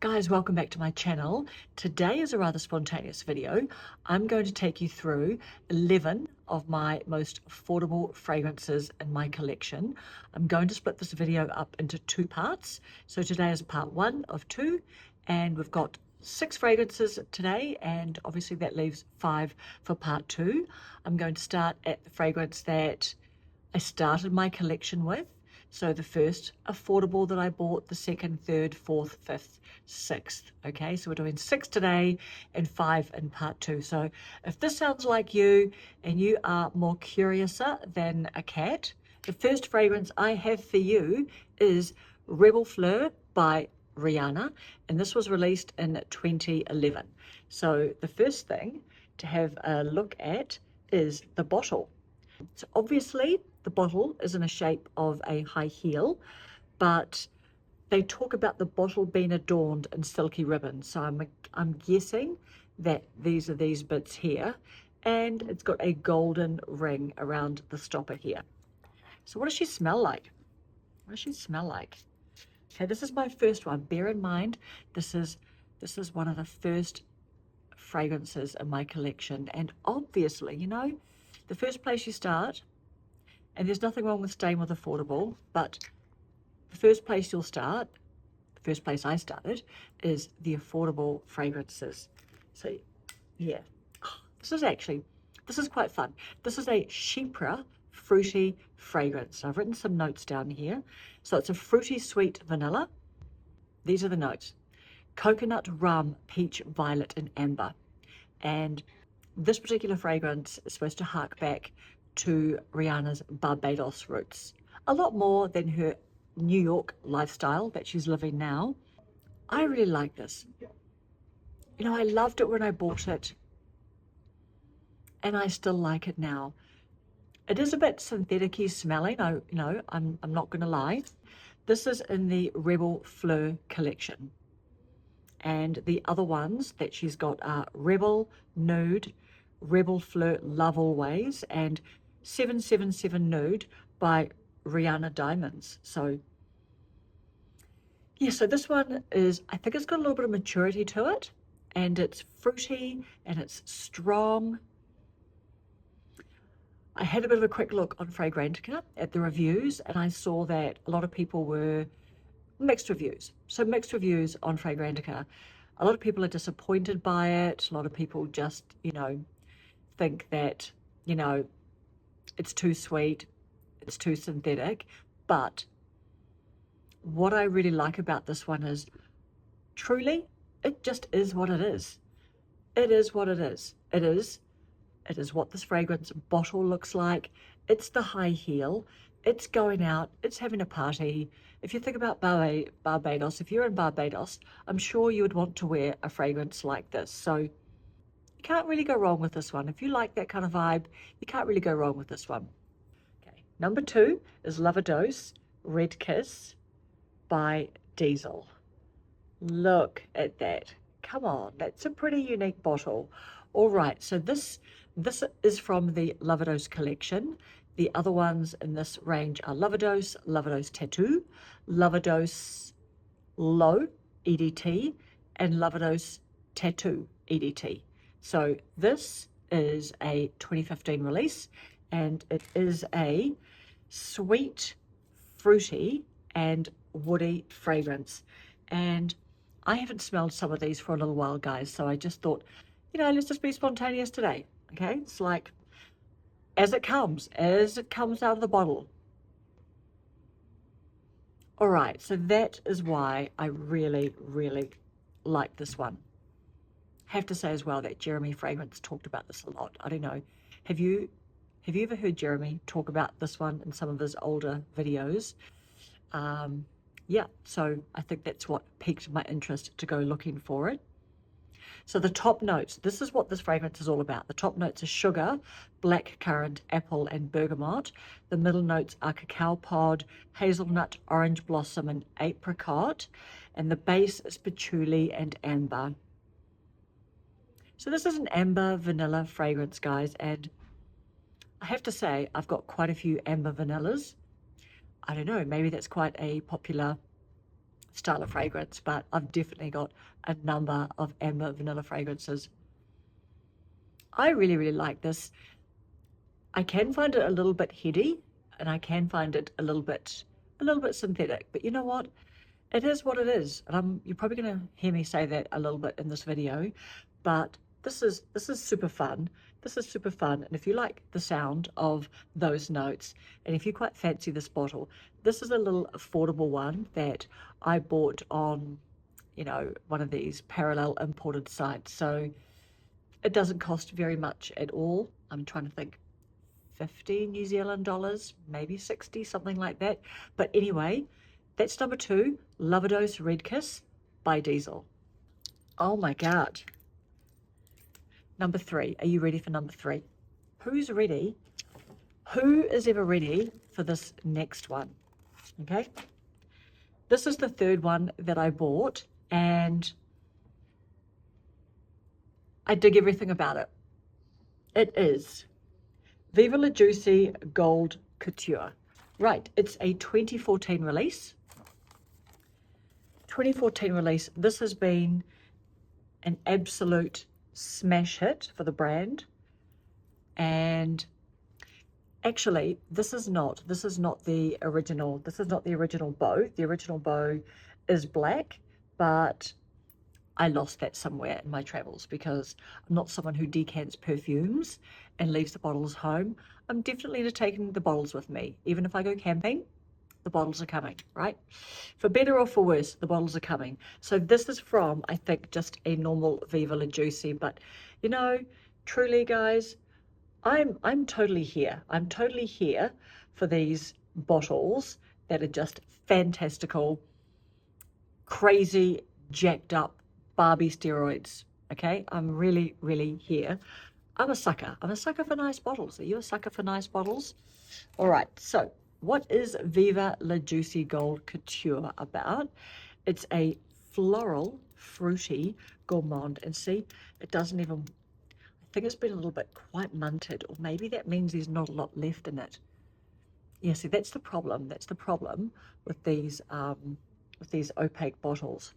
Guys, welcome back to my channel. Today is a rather spontaneous video. I'm going to take you through 11 of my most affordable fragrances in my collection. I'm going to split this video up into two parts. So today is part one of two, and we've got 6 fragrances today, and obviously that leaves 5 for part two. I'm going to start at the fragrance that I started my collection with. So the first affordable that I bought, the second, third, fourth, fifth, sixth. Okay, so we're doing 6 today and 5 in part 2. So if this sounds like you and you are more curiouser than a cat, the first fragrance I have for you is Rebel Fleur by Rihanna, and this was released in 2011. So the first thing to have a look at is the bottle. So obviously the bottle is in a shape of a high heel, but they talk about the bottle being adorned in silky ribbons. So I'm guessing that these are these bits here, and it's got a golden ring around the stopper here. So what does she smell like? What does she smell like? Okay, this is my first one. Bear in mind, this is one of the first fragrances in my collection, and obviously, you know, the first place you start, and there's nothing wrong with staying with affordable, but the first place you'll start, the first place I started, is the affordable fragrances. So yeah, this is quite fun. This is a Chypre fruity fragrance. I've written some notes down here. So it's a fruity sweet vanilla. These are the notes: coconut, rum, peach, violet, and amber. And this particular fragrance is supposed to hark back to Rihanna's Barbados roots, a lot more than her New York lifestyle that she's living now. I really like this. You know, I loved it when I bought it, and I still like it now. It is a bit synthetic-y smelling, I'm not going to lie. This is in the Rebel Fleur collection. And the other ones that she's got are Rebel Nude, Rebel Fleur Love Always, and 777 Nude by Rihanna Diamonds. So yeah, so this one is, I think it's got a little bit of maturity to it, and it's fruity and it's strong. I had a bit of a quick look on Fragrantica at the reviews, and I saw that a lot of people were mixed reviews. So mixed reviews on Fragrantica. A lot of people are disappointed by it. A lot of people just, think that, it's too sweet, it's too synthetic. But what I really like about this one is, truly, it just is what it is. It is what it is. It is what this fragrance bottle looks like. It's the high heel. It's going out. It's having a party. If you think about Barbados, if you're in Barbados, I'm sure you would want to wear a fragrance like this. So you can't really go wrong with this one. If you like that kind of vibe, you can't really go wrong with this one. Okay, number 2 is Lavados Red Kiss by Diesel. Look at that. Come on, that's a pretty unique bottle. All right, so this is from the Lavados collection. The other ones in this range are Lavados, Lavados Tattoo, Lavados Low EDT, and Lavados Tattoo EDT. So this is a 2015 release, and it is a sweet, fruity, and woody fragrance. And I haven't smelled some of these for a little while, guys, so I just thought, let's just be spontaneous today. Okay, it's like as it comes out of the bottle. All right, so that is why I really, really like this one. Have to say as well that Jeremy Fragrance talked about this a lot. I don't know, have you ever heard Jeremy talk about this one in some of his older videos? Yeah, so I think that's what piqued my interest to go looking for it. So the top notes, this is what this fragrance is all about. The top notes are sugar, blackcurrant, apple, and bergamot. The middle notes are cacao pod, hazelnut, orange blossom, and apricot. And the base is patchouli and amber. So this is an amber vanilla fragrance, guys. And I have to say, I've got quite a few amber vanillas. I don't know, maybe that's quite a popular style of fragrance, but I've definitely got a number of amber vanilla fragrances. I really, really like this. I can find it a little bit heady, and I can find it a little bit synthetic, but you know what? It is what it is. And you're probably going to hear me say that a little bit in this video, but this is super fun. This is super fun. And if you like the sound of those notes, and if you quite fancy this bottle, this is a little affordable one that I bought on, you know, one of these parallel imported sites. So it doesn't cost very much at all. I'm trying to think, 50 New Zealand dollars, maybe 60, something like that. But anyway, that's number 2, Lavados Red Kiss by Diesel. Oh my God. Number 3. Are you ready for number 3? Who's ready? Who is ever ready for this next one? Okay. This is the 3rd one that I bought, and I dig everything about it. It is Viva La Juicy Gold Couture. Right, it's a 2014 release. 2014 release. This has been an absolute smash hit for the brand. And actually, this is not the original. This is not the original bow. The original bow is black, but I lost that somewhere in my travels because I'm not someone who decants perfumes and leaves the bottles home. I'm definitely taking the bottles with me. Even if I go camping, the bottles are coming, right? For better or for worse, the bottles are coming. So this is from, I think, just a normal Viva La Juicy. But, you know, truly, guys, I'm totally here. I'm totally here for these bottles that are just fantastical, crazy, jacked up Barbie steroids. Okay, I'm really, really here. I'm a sucker. I'm a sucker for nice bottles. Are you a sucker for nice bottles? All right, so what is Viva La Juicy Gold Couture about? It's a floral, fruity gourmand. And see, it doesn't even, I think it's been a little bit quite munted, or maybe that means there's not a lot left in it. Yeah, see, that's the problem. That's the problem with these opaque bottles.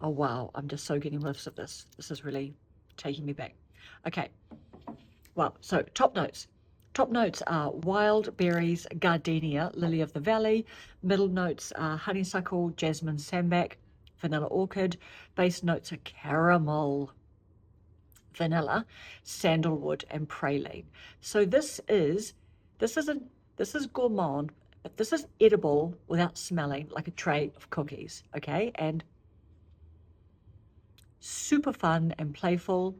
Oh, wow, I'm just so getting whiffs of this. This is really taking me back. Okay, well, so top notes. Top notes are wild berries, gardenia, lily of the valley. Middle notes are honeysuckle, jasmine, sambac, vanilla orchid. Base notes are caramel, vanilla, sandalwood, and praline. So this is gourmand, but this is edible without smelling like a tray of cookies, okay? And super fun and playful.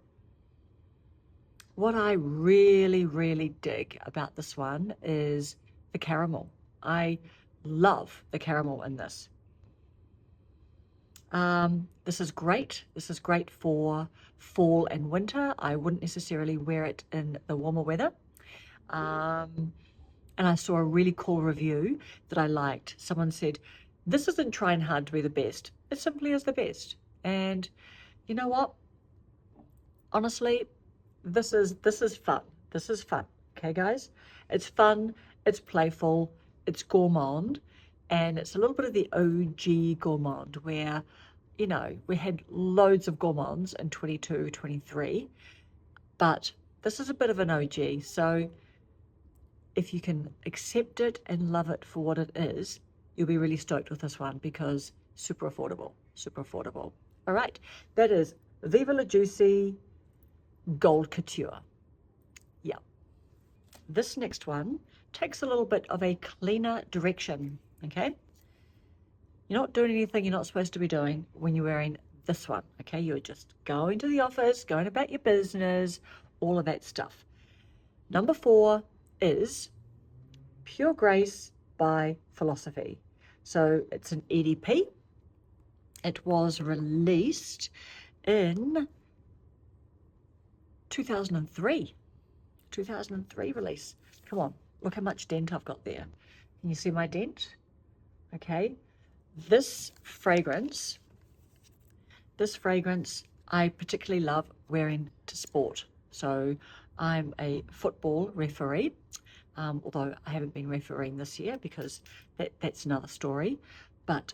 What I really, really dig about this one is the caramel. I love the caramel in this. This is great. This is great for fall and winter. I wouldn't necessarily wear it in the warmer weather. And I saw a really cool review that I liked. Someone said, this isn't trying hard to be the best. It simply is the best. And you know what? Honestly, this is fun. This is fun. Okay, guys? It's fun, it's playful, it's gourmand, and it's a little bit of the OG gourmand where, you know, we had loads of gourmands in 22, 23, but this is a bit of an OG. So if you can accept it and love it for what it is, you'll be really stoked with this one because super affordable, super affordable. All right, that is Viva La Juicy Gold Couture. Yeah. This next one takes a little bit of a cleaner direction, okay? You're not doing anything you're not supposed to be doing when you're wearing this one, okay? You're just going to the office, going about your business, all of that stuff. Number 4 is Pure Grace by Philosophy. So it's an EDP. It was released in 2003 release. Come on, look how much dent I've got there. Can you see my dent? Okay, this fragrance I particularly love wearing to sport. So I'm a football referee, although I haven't been refereeing this year because that's another story. But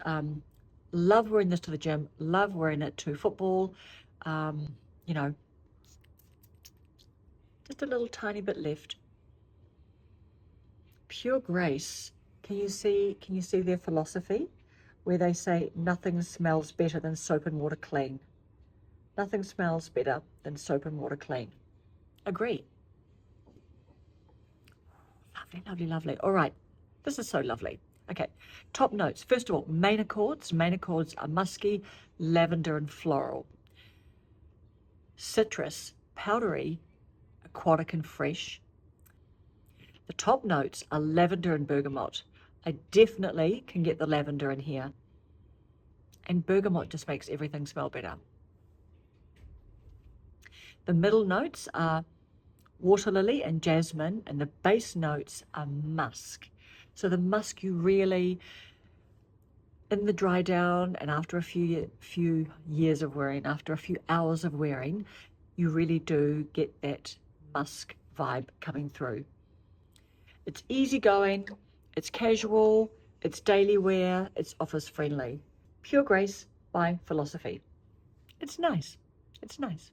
love wearing this to the gym, love wearing it to football. You know, just a little tiny bit left. Pure Grace. Can you see their philosophy where they say nothing smells better than soap and water clean? Nothing smells better than soap and water clean. Agree. Lovely, lovely, lovely. All right. This is so lovely. Okay. Top notes. First of all, main accords. Main accords are musky, lavender, and floral. Citrus, powdery, aquatic, and fresh. The top notes are lavender and bergamot. I definitely can get the lavender in here. And bergamot just makes everything smell better. The middle notes are water lily and jasmine, and the base notes are musk. So the musk you really, in the dry down and after a few years of wearing, after a few hours of wearing, you really do get that musk vibe coming through. It's easygoing, it's casual, it's daily wear, it's office friendly. Pure Grace by Philosophy. It's nice. It's nice.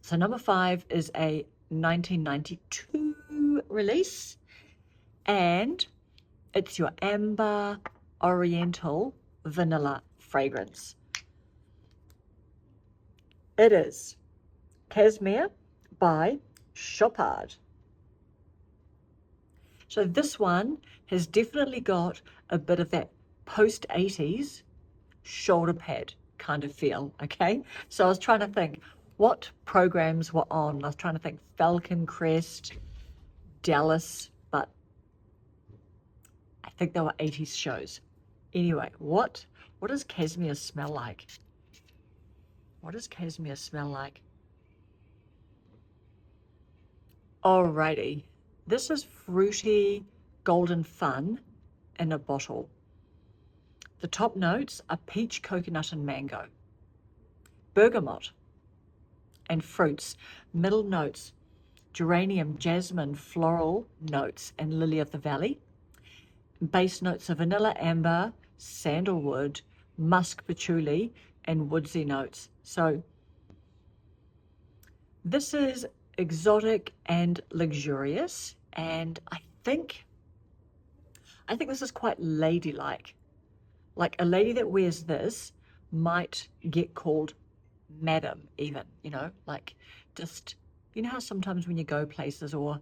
So number 5 is a 1992 release, and it's your Amber Oriental Vanilla fragrance. It is Cashmere by Chopard. So this one has definitely got a bit of that post-80s shoulder pad kind of feel, okay? So I was trying to think what programs were on. I was trying to think Falcon Crest, Dallas, but I think they were 80s shows. Anyway, what does Cashmere smell like? What does Cashmere smell like? Alrighty, this is fruity golden fun in a bottle. The top notes are peach, coconut, and mango. Bergamot and fruits. Middle notes, geranium, jasmine, floral notes, and lily of the valley. Base notes are vanilla, amber, sandalwood, musk, patchouli, and woodsy notes. So this is exotic and luxurious, and I think this is quite ladylike. Like a lady that wears this might get called madam even, you know, like just, you know how sometimes when you go places, or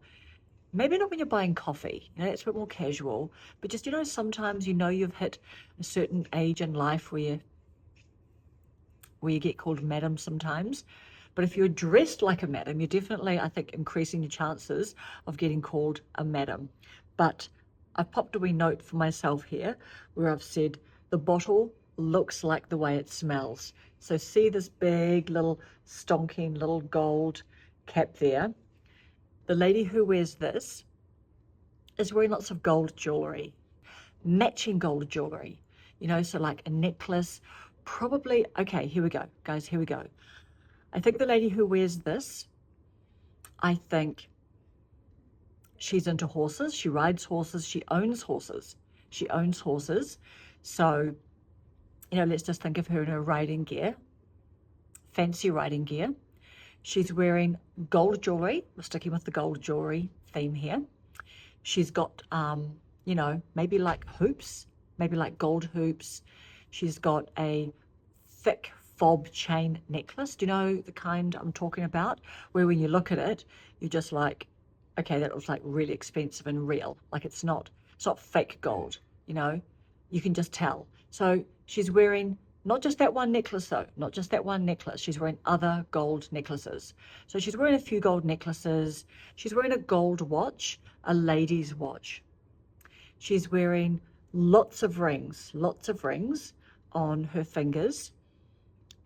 maybe not when you're buying coffee, you know, it's a bit more casual, but just, you know, sometimes, you know, you've hit a certain age in life where you get called madam sometimes. But if you're dressed like a madam, you're definitely, I think, increasing your chances of getting called a madam. But I've popped a wee note for myself here where I've said the bottle looks like the way it smells. So see this big little stonking little gold cap there. The lady who wears this is wearing lots of gold jewelry, matching gold jewelry, you know, so like a necklace, probably. Okay, here we go, guys, here we go. I think the lady who wears this, I think she's into horses. She rides horses. She owns horses. She owns horses. So, you know, let's just think of her in her riding gear, fancy riding gear. She's wearing gold jewelry. We're sticking with the gold jewelry theme here. She's got, you know, maybe like hoops, maybe like gold hoops. She's got a thick fob chain necklace. Do you know the kind I'm talking about? Where when you look at it, you're just like, okay, that looks like really expensive and real. Like it's not fake gold, you know, you can just tell. So she's wearing not just that one necklace though, not just that one necklace. She's wearing other gold necklaces. So she's wearing a few gold necklaces. She's wearing a gold watch, a lady's watch. She's wearing lots of rings on her fingers.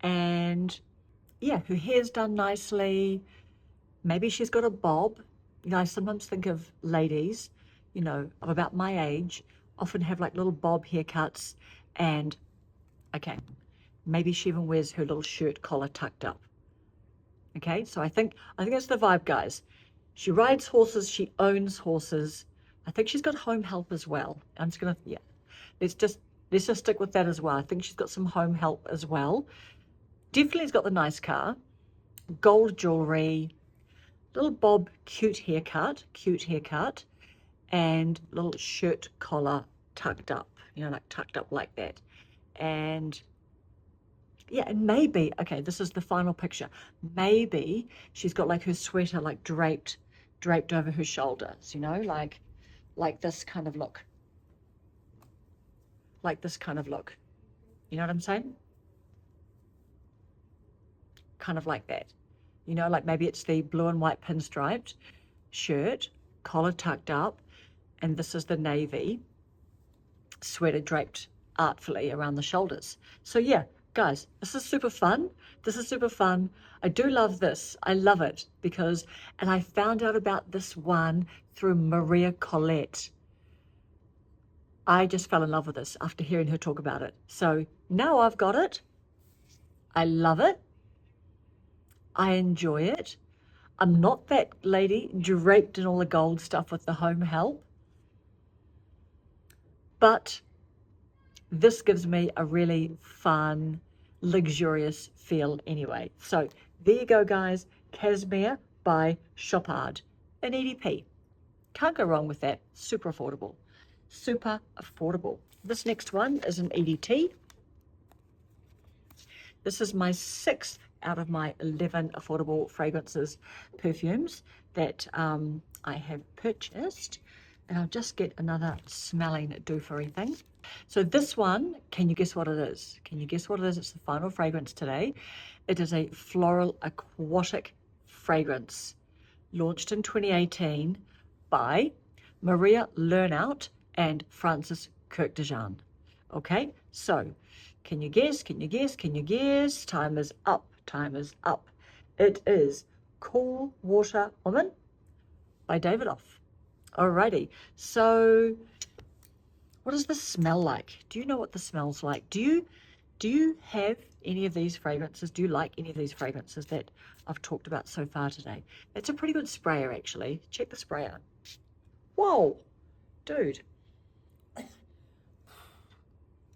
And yeah, her hair's done nicely. Maybe she's got a bob. You know, I sometimes think of ladies, you know, of about my age, often have like little bob haircuts, and okay, maybe she even wears her little shirt collar tucked up. Okay, so I think that's the vibe, guys. She rides horses, she owns horses. I think she's got home help as well. I'm just gonna, yeah, let's just Let's just stick with that as well. I think she's got some home help as well. Definitely has got the nice car, gold jewelry, little bob, cute haircut, and little shirt collar tucked up, you know, like tucked up like that. And yeah, and maybe, okay, this is the final picture. Maybe she's got like her sweater like draped over her shoulders, you know, like this kind of look. Like this kind of look. You know what I'm saying? Kind of like that. You know, like maybe it's the blue and white pinstriped shirt, collar tucked up, and this is the navy sweater draped artfully around the shoulders. So yeah, guys, this is super fun. This is super fun. I do love this. I love it because, and I found out about this one through Maria Colette. I just fell in love with this after hearing her talk about it. So now I've got it. I love it. I enjoy it. I'm not that lady draped in all the gold stuff with the home help, but this gives me a really fun, luxurious feel anyway. So there you go, guys. Cashmere by Chopard, an EDP. Can't go wrong with that. Super affordable. Super affordable. This next one is an EDT. This is my 6th out of my 11 affordable fragrances, perfumes that I have purchased. And I'll just get another smelling doofery thing. So this one, can you guess what it is? Can you guess what it is? It's the final fragrance today. It is a floral aquatic fragrance launched in 2018 by Maria Lernout and Francis Kirkdejean. Okay, so can you guess? Can you guess? Can you guess? Time is up. Time is up. It is Cool Water Woman by Davidoff. Alrighty, so what does this smell like? Do you know what this smells like? Do you have any of these fragrances? Do you like any of these fragrances that I've talked about so far today? It's a pretty good sprayer, actually. Check the sprayer. Whoa, dude.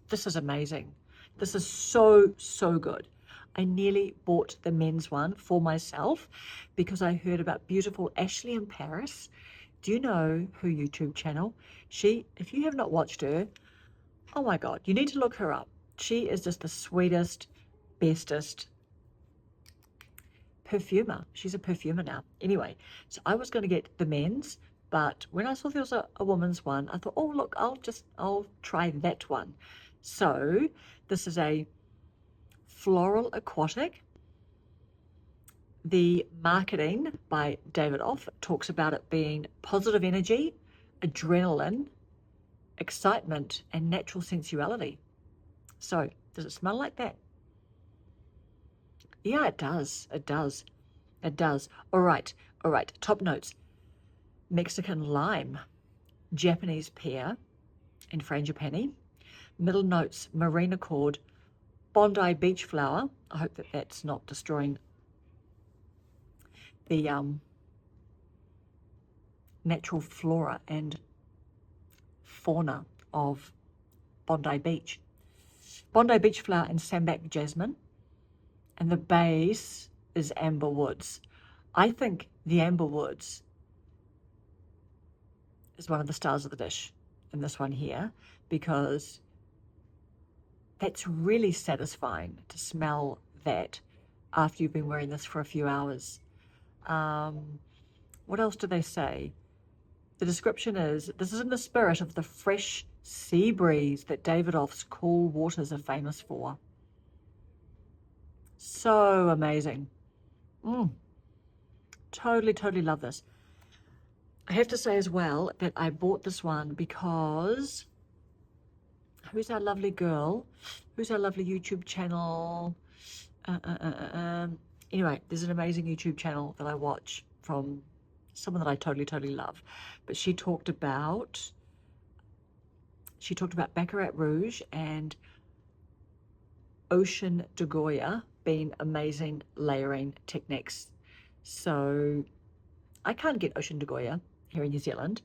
This is amazing. This is so, so good. I nearly bought the men's one for myself because I heard about beautiful Ashley in Paris. Do you know her YouTube channel? She, if you have not watched her, oh my God, you need to look her up. She is just the sweetest, bestest perfumer. She's a perfumer now. Anyway, so I was going to get the men's, but when I saw there was a woman's one, I thought, oh, look, I'll try that one. So this is a floral aquatic. The marketing by Davidoff talks about it being positive energy, adrenaline, excitement, and natural sensuality. So does it smell like that? Yeah, it does. It does. It does. All right. All right. Top notes. Mexican lime, Japanese pear, and frangipani. Middle notes, marine accord, Bondi beach flower. I hope that that's not destroying the natural flora and fauna of Bondi Beach. Bondi beach flower and sambac jasmine. And the base is amber woods. I think the amber woods is one of the stars of the dish in this one here, because that's really satisfying to smell that after you've been wearing this for a few hours. What else do they say? The description is, this is in the spirit of the fresh sea breeze that Davidoff's cool waters are famous for. So amazing. Totally, totally love this. I have to say as well that I bought this one because who's our lovely girl? Who's our lovely YouTube channel? Anyway, there's an amazing YouTube channel that I watch from someone that I totally, totally love. But she talked about Baccarat Rouge and Ocean de Goya being amazing layering techniques. So I can't get Ocean de Goya here in New Zealand,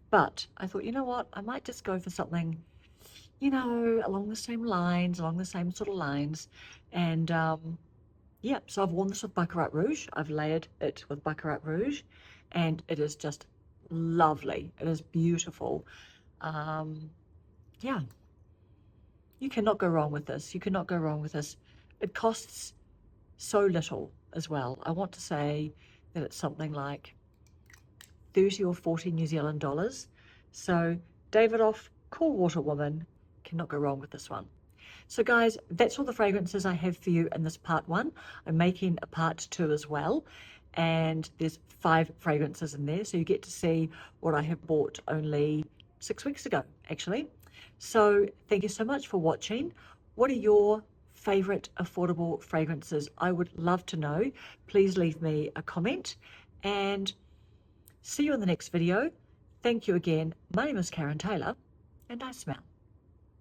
but I thought, you know what, I might just go for something you know, along the same lines, along the same sort of lines. And yeah, so I've worn this with Baccarat Rouge. I've layered it with Baccarat Rouge, and it is just lovely. It is beautiful. Yeah, you cannot go wrong with this. You cannot go wrong with this. It costs so little as well. I want to say that it's something like 30 or 40 New Zealand dollars. So Davidoff, Cool Water Woman, cannot go wrong with this one. So guys, that's all the fragrances I have for you in this part 1. I'm making a part 2 as well, and there's 5 fragrances in there, so you get to see what I have bought only 6 weeks ago, actually. So thank you so much for watching. What are your favorite affordable fragrances? I would love to know. Please leave me a comment, and see you in the next video. Thank you again. My name is Karen Taylor, and I smell.